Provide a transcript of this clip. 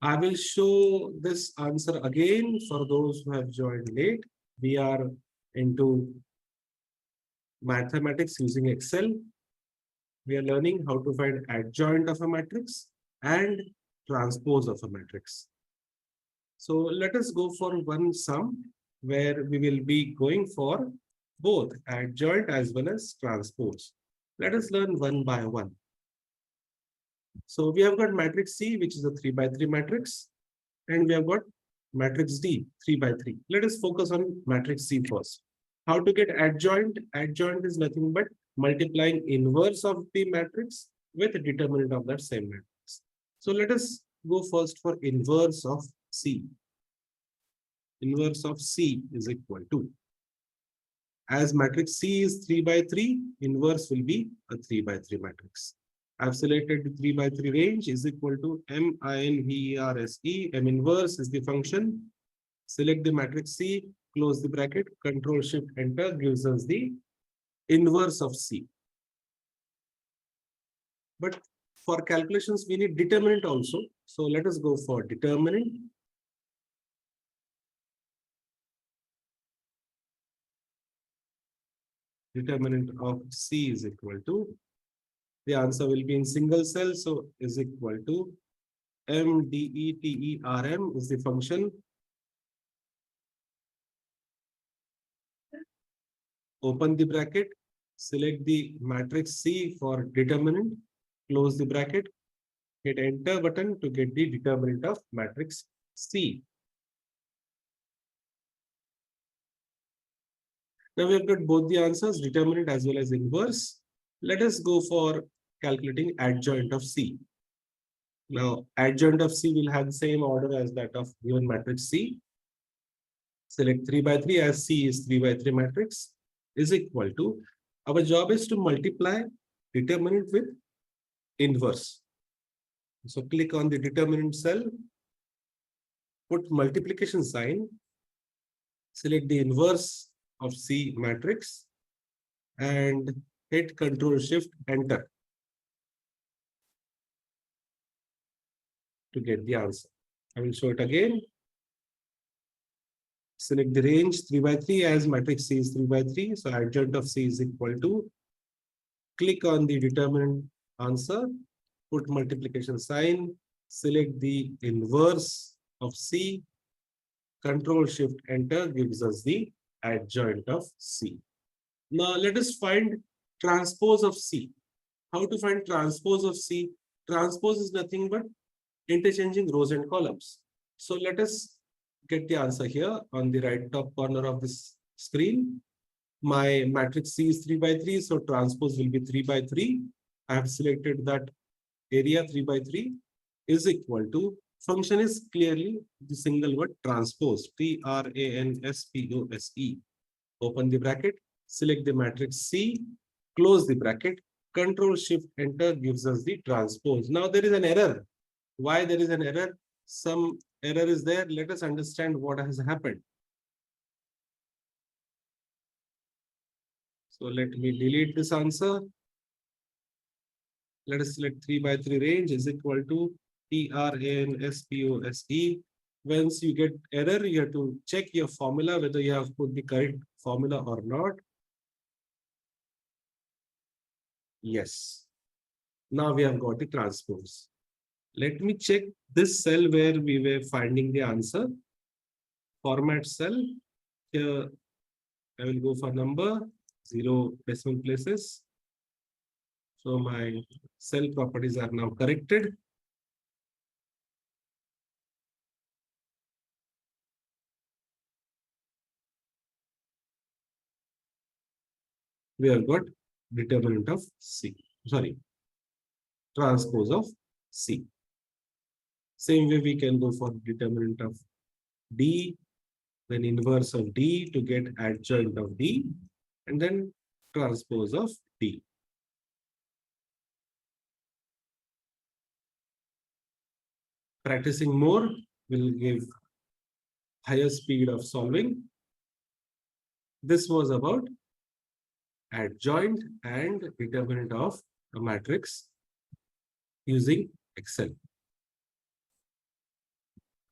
I will show this answer again for those who have joined late. We are into mathematics using Excel. We are learning how to find adjoint of a matrix and transpose of a matrix. So let us go for one sum where we will be going for both adjoint as well as transpose. Let us learn one by one. So we have got matrix C, which is a 3 by 3 matrix, and we have got matrix D, 3 by 3. Let us focus on matrix C first. How to get adjoint? Adjoint is nothing but multiplying inverse of the matrix with the determinant of that same matrix. So let us go first for inverse of C. Inverse of C is equal to, as matrix C is 3 by 3, inverse will be a 3 by 3 matrix. I've selected the 3 by 3 range is equal to M-I-N-V-E-R-S-E. M inverse is the function. Select the matrix C, close the bracket, Control Shift Enter gives us the inverse of C. But for calculations, we need determinant also. So let us go for determinant. Determinant of C is equal to, the answer will be in single cell, so is equal to MDETERM is the function. Open the bracket, select the matrix C for determinant, close the bracket, hit enter button to get the determinant of matrix C. Now we have got both the answers, determinant as well as inverse. Let us go for calculating adjoint of C. Now, adjoint of C will have the same order as that of given matrix C. Select 3 by 3 as C is 3 by 3 matrix is equal to, our job is to multiply determinant with inverse. So click on the determinant cell, put multiplication sign, select the inverse of C matrix and hit Control Shift Enter to get the answer. I will show it again. Select the range 3 by 3 as matrix C is 3 by 3. So adjoint of C is equal to, click on the determinant answer, put multiplication sign, select the inverse of C, Control Shift Enter gives us the adjoint of C. Now let us find transpose of C. How to find transpose of C? Transpose is nothing but interchanging rows and columns. So let us get the answer here on the right top corner of this screen. My matrix C is 3 by 3, so transpose will be 3 by 3. I have selected that area 3 by 3 is equal to, function is clearly the single word transpose, Transpose. Open the bracket, select the matrix C, close the bracket, Control Shift Enter gives us the transpose. Now there is an error. Why there is an error? Some error is there. Let us understand what has happened. So let me delete this answer. Let us select 3 by 3 range is equal to Transpose. Once you get error, you have to check your formula, whether you have put the correct formula or not. Yes. Now we have got the transpose. Let me check this cell where we were finding the answer. Format cell. Here I will go for number, 0 decimal places. So my cell properties are now corrected. We have got determinant of C. Sorry, transpose of C. Same way we can go for determinant of D, then inverse of D to get adjoint of D, and then transpose of D. Practicing more will give higher speed of solving. This was about adjoint and determinant of a matrix using Excel.